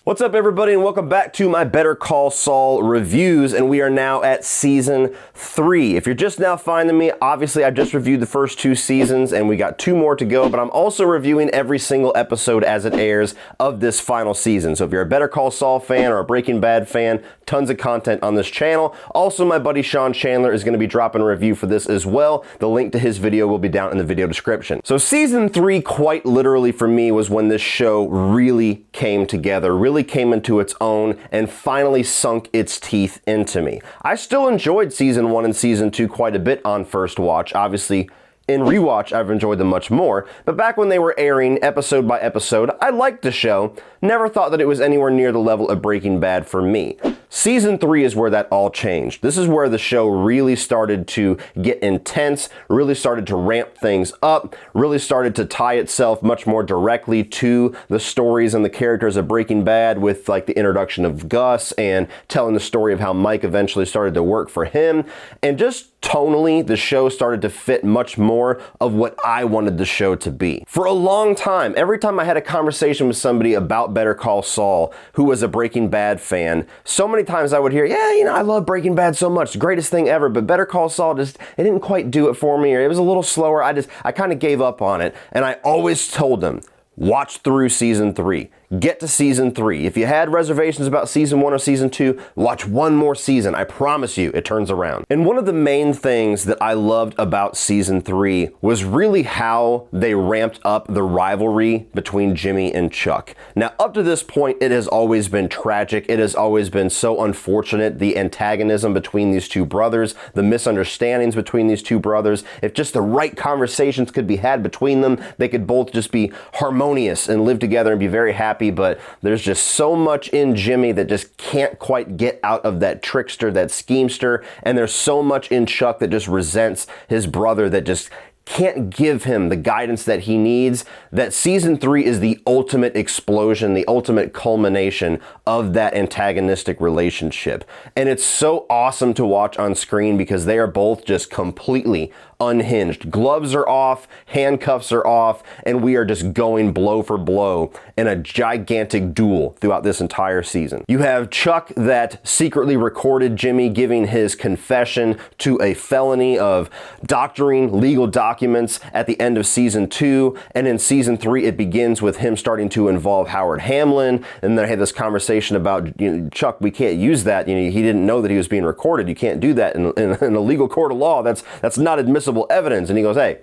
What's up, everybody, and welcome back to my Better Call Saul reviews, and we are now at Season 3. If you're just now finding me, obviously I just reviewed the first 2 seasons, and we got 2 more to go, but I'm also reviewing every single episode as it airs of this final season. So if you're a Better Call Saul fan or a Breaking Bad fan, tons of content on this channel. Also, my buddy Sean Chandler is going to be dropping a review for this as well. The link to his video will be down in the video description. So Season 3, quite literally for me, was when this show really came together, really came into its own, and finally sunk its teeth into me. I still enjoyed Season 1 and Season 2 quite a bit on first watch. Obviously, in rewatch, I've enjoyed them much more, but back when they were airing episode by episode, I liked the show. Never thought that it was anywhere near the level of Breaking Bad for me. Season 3 is where that all changed. This is where the show really started to get intense, really started to ramp things up, really started to tie itself much more directly to the stories and the characters of Breaking Bad, with like the introduction of Gus and telling the story of how Mike eventually started to work for him. And just tonally, the show started to fit much more of what I wanted the show to be. For a long time, every time I had a conversation with somebody about Better Call Saul who was a Breaking Bad fan, so many times I would hear, yeah, I love Breaking Bad so much, the greatest thing ever, but Better Call Saul it didn't quite do it for me, or it was a little slower. I kind of gave up on it. And I always told them, watch through Season 3. Get to Season 3. If you had reservations about Season 1 or Season 2, watch one more season. I promise you, it turns around. And one of the main things that I loved about Season 3 was really how they ramped up the rivalry between Jimmy and Chuck. Now, up to this point, it has always been tragic. It has always been so unfortunate, the antagonism between these two brothers, the misunderstandings between these two brothers. If just the right conversations could be had between them, they could both just be harmonious and live together and be very happy. But there's just so much in Jimmy that just can't quite get out of that trickster, that schemester, and there's so much in Chuck that just resents his brother, that just can't give him the guidance that he needs, that Season 3 is the ultimate explosion, the ultimate culmination of that antagonistic relationship. And it's so awesome to watch on screen because they are both just completely unhinged. Gloves are off, handcuffs are off, and we are just going blow for blow in a gigantic duel throughout this entire season. You have Chuck that secretly recorded Jimmy giving his confession to a felony of doctoring legal documents at the end of Season 2, and in Season 3 it begins with him starting to involve Howard Hamlin, and then I had this conversation about, Chuck, we can't use that, he didn't know that he was being recorded, you can't do that in a legal court of law, that's not admissible evidence. And he goes, hey,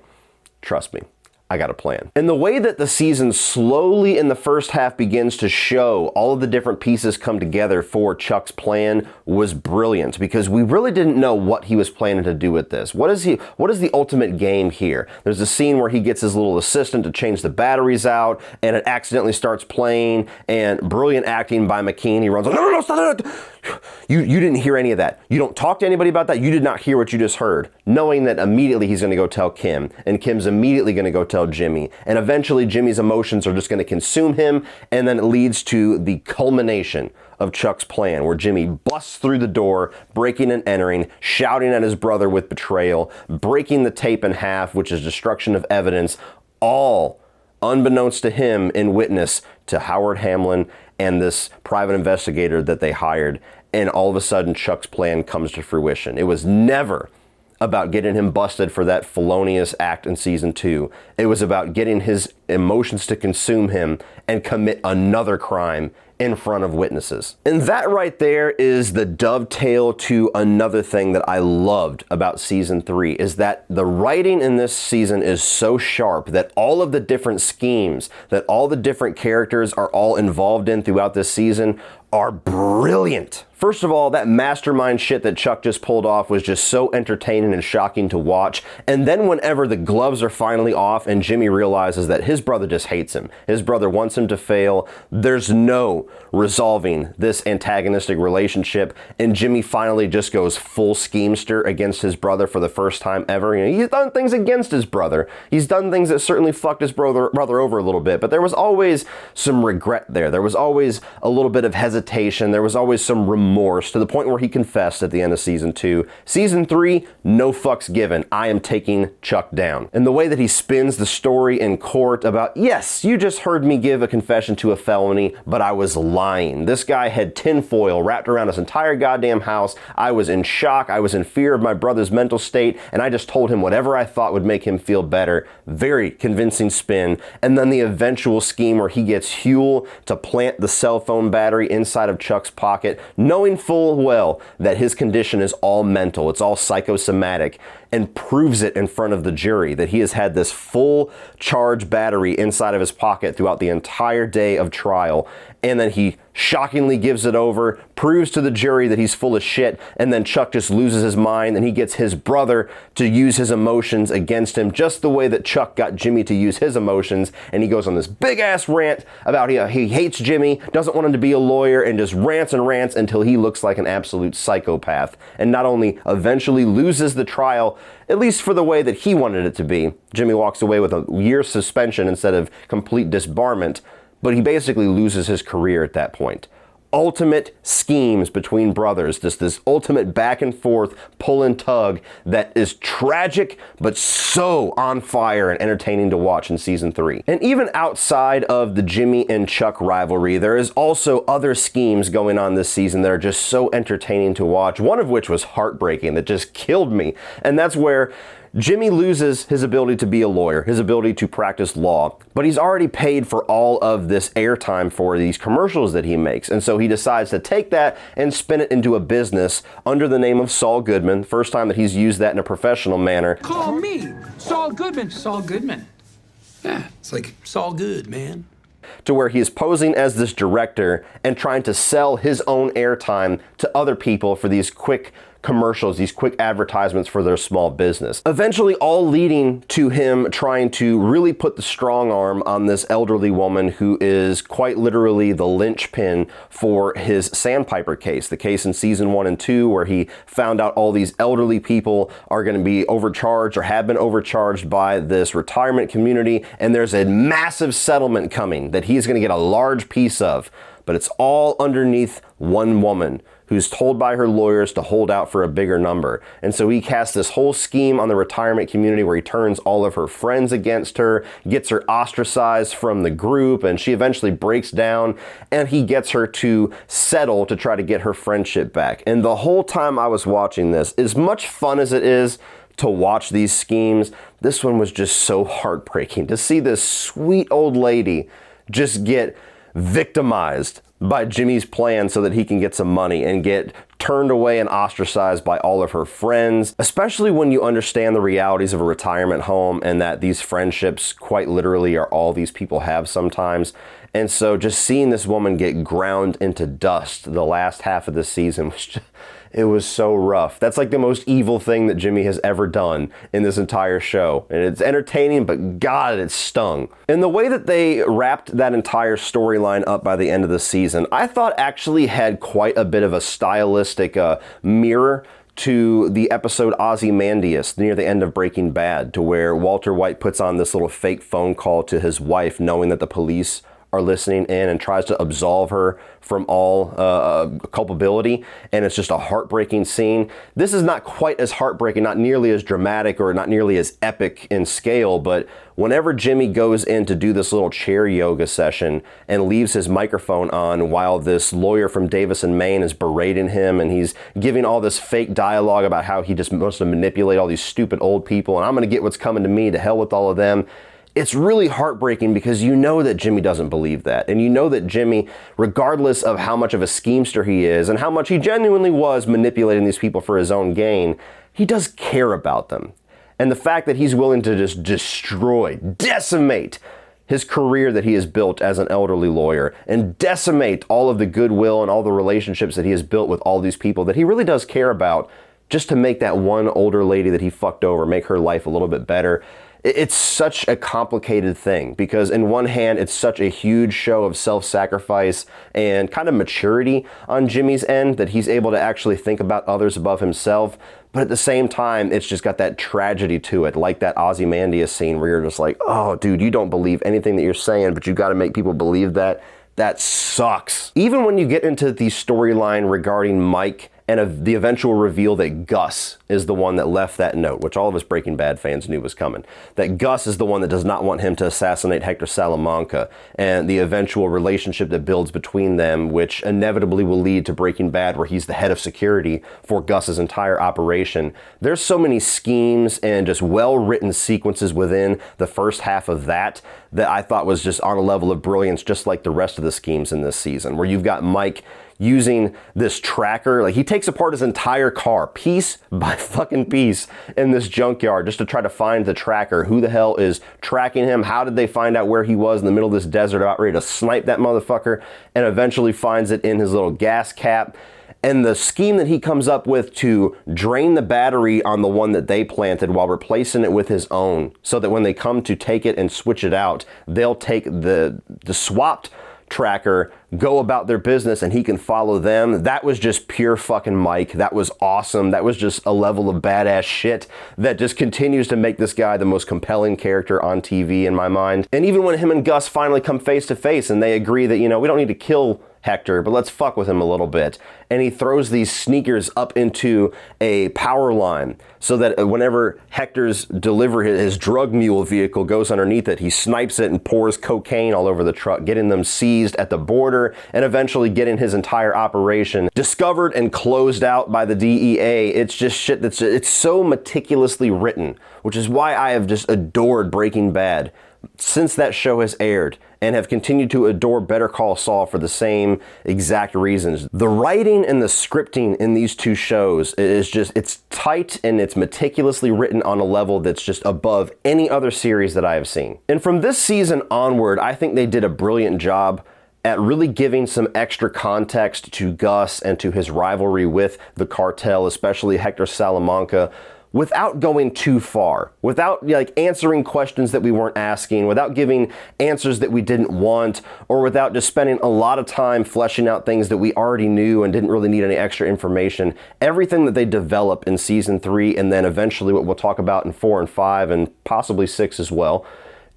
trust me, I got a plan. And the way that the season slowly in the first half begins to show all of the different pieces come together for Chuck's plan was brilliant, because we really didn't know what he was planning to do with this. What is the ultimate game here? There's a scene where he gets his little assistant to change the batteries out, and it accidentally starts playing, and brilliant acting by McKean. He runs, no, stop. You didn't hear any of that. You don't talk to anybody about that. You did not hear what you just heard. Knowing that immediately he's going to go tell Kim, and Kim's immediately going to go tell Jimmy, and eventually Jimmy's emotions are just going to consume him, and then it leads to the culmination of Chuck's plan, where Jimmy busts through the door, breaking and entering, shouting at his brother with betrayal, breaking the tape in half, which is destruction of evidence, all unbeknownst to him in witness to Howard Hamlin and this private investigator that they hired. And all of a sudden, Chuck's plan comes to fruition. It was never about getting him busted for that felonious act in Season 2. It was about getting his emotions to consume him and commit another crime in front of witnesses. And that right there is the dovetail to another thing that I loved about Season 3, is that the writing in this season is so sharp that all of the different schemes that all the different characters are all involved in throughout this season are brilliant. First of all, that mastermind shit that Chuck just pulled off was just so entertaining and shocking to watch. And then whenever the gloves are finally off and Jimmy realizes that his brother just hates him, his brother wants him to fail, there's no resolving this antagonistic relationship, and Jimmy finally just goes full schemester against his brother for the first time ever. He's done things against his brother. He's done things that certainly fucked his brother over a little bit, but there was always some regret there. There was always a little bit of hesitation. There was always some remorse, to the point where he confessed at the end of Season 2. Season 3, no fucks given. I am taking Chuck down. And the way that he spins the story in court about, yes, you just heard me give a confession to a felony, but I was lying. This guy had tinfoil wrapped around his entire goddamn house. I was in shock. I was in fear of my brother's mental state, and I just told him whatever I thought would make him feel better. Very convincing spin. And then the eventual scheme where he gets Huel to plant the cell phone battery inside of Chuck's pocket, knowing full well that his condition is all mental, it's all psychosomatic, and proves it in front of the jury that he has had this full charge battery inside of his pocket throughout the entire day of trial. And then he shockingly gives it over, proves to the jury that he's full of shit, and then Chuck just loses his mind and he gets his brother to use his emotions against him, just the way that Chuck got Jimmy to use his emotions. And he goes on this big ass rant about he hates Jimmy, doesn't want him to be a lawyer, and just rants and rants until he looks like an absolute psychopath. And not only eventually loses the trial, at least for the way that he wanted it to be. Jimmy walks away with a year's suspension instead of complete disbarment, but he basically loses his career at that point. Ultimate schemes between brothers, this ultimate back and forth pull and tug that is tragic but so on fire and entertaining to watch in season 3. And even outside of the Jimmy and Chuck rivalry, there is also other schemes going on this season that are just so entertaining to watch, one of which was heartbreaking, that just killed me. And that's where Jimmy loses his ability to be a lawyer, his ability to practice law, but he's already paid for all of this airtime for these commercials that he makes. And so he decides to take that and spin it into a business under the name of Saul Goodman. First time that he's used that in a professional manner. Call me Saul Goodman. Saul Goodman. Yeah, it's like Saul Good, man. To where he is posing as this director and trying to sell his own airtime to other people for these quick commercials, these quick advertisements for their small business. Eventually all leading to him trying to really put the strong arm on this elderly woman who is quite literally the linchpin for his Sandpiper case, the case in season 1 and 2 where he found out all these elderly people are going to be overcharged or have been overcharged by this retirement community, and there's a massive settlement coming that he's going to get a large piece of, but it's all underneath one woman who's told by her lawyers to hold out for a bigger number. And so he casts this whole scheme on the retirement community where he turns all of her friends against her, gets her ostracized from the group, and she eventually breaks down, and he gets her to settle to try to get her friendship back. And the whole time I was watching this, as much fun as it is to watch these schemes, this one was just so heartbreaking. To see this sweet old lady just get victimized by Jimmy's plan so that he can get some money and get turned away and ostracized by all of her friends, especially when you understand the realities of a retirement home and that these friendships quite literally are all these people have sometimes. And so just seeing this woman get ground into dust the last half of the season was just, it was so rough. That's like the most evil thing that Jimmy has ever done in this entire show. And it's entertaining, but God, it stung. And the way that they wrapped that entire storyline up by the end of the season, I thought actually had quite a bit of a stylistic mirror to the episode Ozymandias near the end of Breaking Bad, to where Walter White puts on this little fake phone call to his wife, knowing that the police are listening in, and tries to absolve her from all culpability, and it's just a heartbreaking scene. This is not quite as heartbreaking, not nearly as dramatic or not nearly as epic in scale, but whenever Jimmy goes in to do this little chair yoga session and leaves his microphone on while this lawyer from Davison, Maine is berating him, and he's giving all this fake dialogue about how he just wants to manipulate all these stupid old people, and I'm gonna get what's coming to me, to hell with all of them. It's really heartbreaking because you know that Jimmy doesn't believe that. And you know that Jimmy, regardless of how much of a schemester he is and how much he genuinely was manipulating these people for his own gain, he does care about them. And the fact that he's willing to just destroy, decimate his career that he has built as an elderly lawyer, and decimate all of the goodwill and all the relationships that he has built with all these people that he really does care about, just to make that one older lady that he fucked over, make her life a little bit better. It's such a complicated thing because in one hand, it's such a huge show of self-sacrifice and kind of maturity on Jimmy's end that he's able to actually think about others above himself. But at the same time, it's just got that tragedy to it, like that Ozymandias scene where you're just like, oh, dude, you don't believe anything that you're saying, but you got to make people believe that. That sucks. Even when you get into the storyline regarding Mike and the eventual reveal that Gus is the one that left that note, which all of us Breaking Bad fans knew was coming. That Gus is the one that does not want him to assassinate Hector Salamanca, and the eventual relationship that builds between them, which inevitably will lead to Breaking Bad, where he's the head of security for Gus's entire operation. There's so many schemes and just well-written sequences within the first half of that I thought was just on a level of brilliance, just like the rest of the schemes in this season, where you've got Mike using this tracker. Like, he takes apart his entire car piece by fucking piece in this junkyard just to try to find the tracker. Who the hell is tracking him? How did they find out where he was in the middle of this desert, about ready to snipe that motherfucker, and eventually finds it in his little gas cap? And the scheme that he comes up with to drain the battery on the one that they planted while replacing it with his own, so that when they come to take it and switch it out, they'll take the swapped tracker, go about their business, and he can follow them. That was just pure fucking Mike. That was awesome. That was just a level of badass shit that just continues to make this guy the most compelling character on TV in my mind. And even when him and Gus finally come face to face and they agree that, we don't need to kill Hector, but let's fuck with him a little bit. And he throws these sneakers up into a power line so that whenever Hector's his drug mule vehicle goes underneath it, he snipes it and pours cocaine all over the truck, getting them seized at the border and eventually getting his entire operation discovered and closed out by the DEA. It's just shit it's so meticulously written, which is why I have just adored Breaking Bad since that show has aired, and have continued to adore Better Call Saul for the same exact reasons. The writing and the scripting in these two shows is it's tight and it's meticulously written on a level that's just above any other series that I have seen. And from this season onward, I think they did a brilliant job at really giving some extra context to Gus and to his rivalry with the cartel, especially Hector Salamanca, without going too far, without answering questions that we weren't asking, without giving answers that we didn't want, or without just spending a lot of time fleshing out things that we already knew and didn't really need any extra information. Everything that they develop in season 3, and then eventually what we'll talk about in 4 and 5 and possibly 6 as well,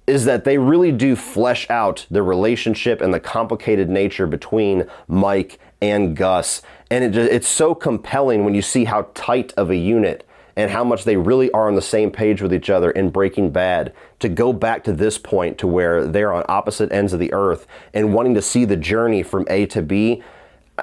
is that they really do flesh out the relationship and the complicated nature between Mike and Gus. And it's so compelling when you see how tight of a unit and how much they really are on the same page with each other in Breaking Bad, to go back to this point to where they're on opposite ends of the earth and wanting to see the journey from A to B.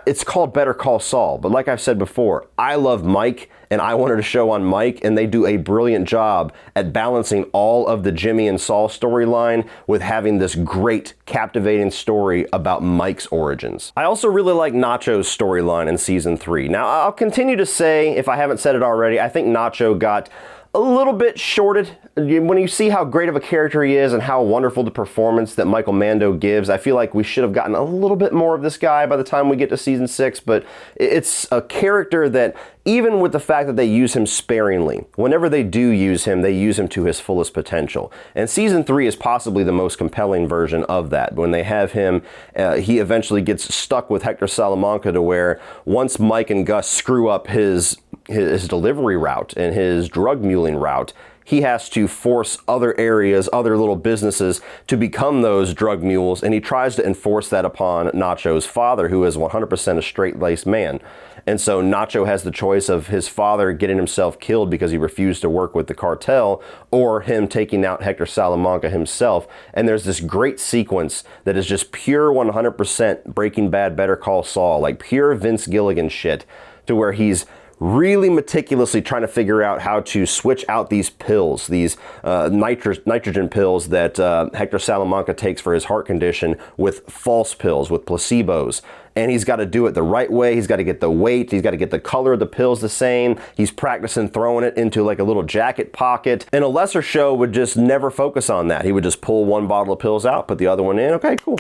It's called Better Call Saul, but like I've said before, I love Mike and I wanted a show on Mike, and they do a brilliant job at balancing all of the Jimmy and Saul storyline with having this great, captivating story about Mike's origins. I also really like Nacho's storyline in season 3. Now, I'll continue to say, if I haven't said it already, I think Nacho got a little bit shorted. When you see how great of a character he is and how wonderful the performance that Michael Mando gives, I feel like we should have gotten a little bit more of this guy by the time we get to season 6, but it's a character that, even with the fact that they use him sparingly, whenever they do use him, they use him to his fullest potential. And season 3 is possibly the most compelling version of that. When they have him, he eventually gets stuck with Hector Salamanca, to where once Mike and Gus screw up his delivery route and his drug muling route, he has to force other areas, other little businesses to become those drug mules, and he tries to enforce that upon Nacho's father, who is 100% a straight-laced man. And so Nacho has the choice of his father getting himself killed because he refused to work with the cartel, or him taking out Hector Salamanca himself. And there's this great sequence that is just pure 100% Breaking Bad, Better Call Saul, like pure Vince Gilligan shit, to where he's really meticulously trying to figure out how to switch out these pills, these nitrogen pills that Hector Salamanca takes for his heart condition, with false pills, with placebos. And he's got to do it the right way. He's got to get the weight. He's got to get the color of the pills the same. He's practicing throwing it into like a little jacket pocket. And a lesser show would just never focus on that. He would just pull one bottle of pills out, put the other one in. Okay, cool.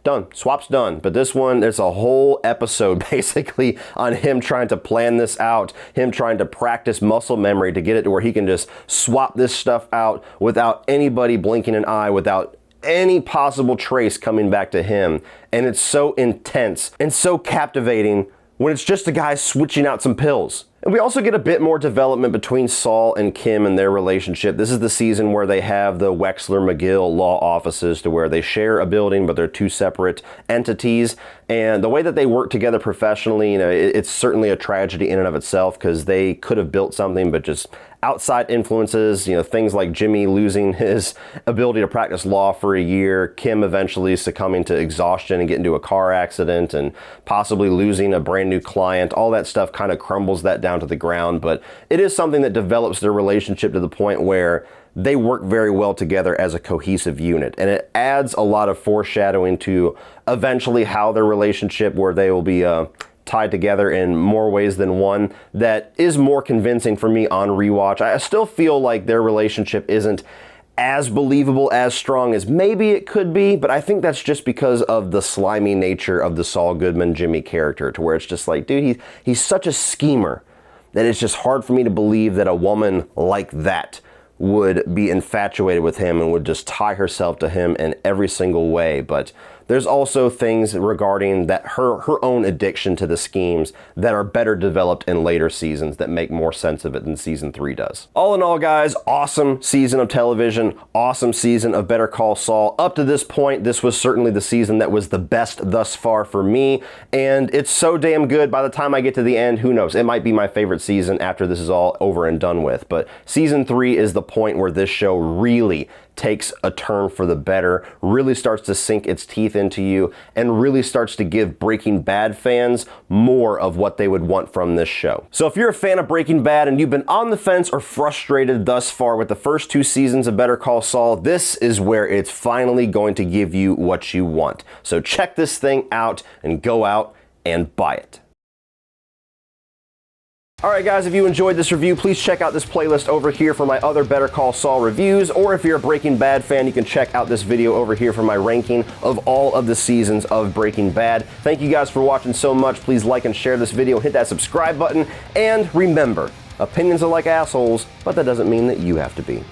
Done. Swap's done. But this one, there's a whole episode basically on him trying to plan this out, him trying to practice muscle memory to get it to where he can just swap this stuff out without anybody blinking an eye, without any possible trace coming back to him. And it's so intense and so captivating when it's just a guy switching out some pills. And we also get a bit more development between Saul and Kim and their relationship. This is the season where they have the Wexler-McGill law offices to where they share a building, but they're two separate entities. And the way that they work together professionally, it's certainly a tragedy in and of itself because they could have built something, but just outside influences, things like Jimmy losing his ability to practice law for a year, Kim eventually succumbing to exhaustion and getting into a car accident, and possibly losing a brand new client. All that stuff kind of crumbles that down to the ground, but it is something that develops their relationship to the point where they work very well together as a cohesive unit, and it adds a lot of foreshadowing to eventually how their relationship, where they will be tied together in more ways than one, that is more convincing for me on rewatch. I still feel like their relationship isn't as believable, as strong as maybe it could be, but I think that's just because of the slimy nature of the Saul Goodman Jimmy character, to where it's just like, dude, he's such a schemer that it's just hard for me to believe that a woman like that would be infatuated with him and would just tie herself to him in every single way. But there's also things regarding that her own addiction to the schemes that are better developed in later seasons that make more sense of it than season 3 does. All in all, guys, awesome season of television, awesome season of Better Call Saul. Up to this point, this was certainly the season that was the best thus far for me, and it's so damn good. By the time I get to the end, who knows, it might be my favorite season after this is all over and done with. But season 3 is the point where this show really takes a turn for the better, really starts to sink its teeth into you, and really starts to give Breaking Bad fans more of what they would want from this show. So if you're a fan of Breaking Bad and you've been on the fence or frustrated thus far with the first 2 seasons of Better Call Saul, this is where it's finally going to give you what you want. So check this thing out and go out and buy it. Alright guys, if you enjoyed this review, please check out this playlist over here for my other Better Call Saul reviews, or if you're a Breaking Bad fan, you can check out this video over here for my ranking of all of the seasons of Breaking Bad. Thank you guys for watching so much. Please like and share this video, hit that subscribe button, and remember, opinions are like assholes, but that doesn't mean that you have to be.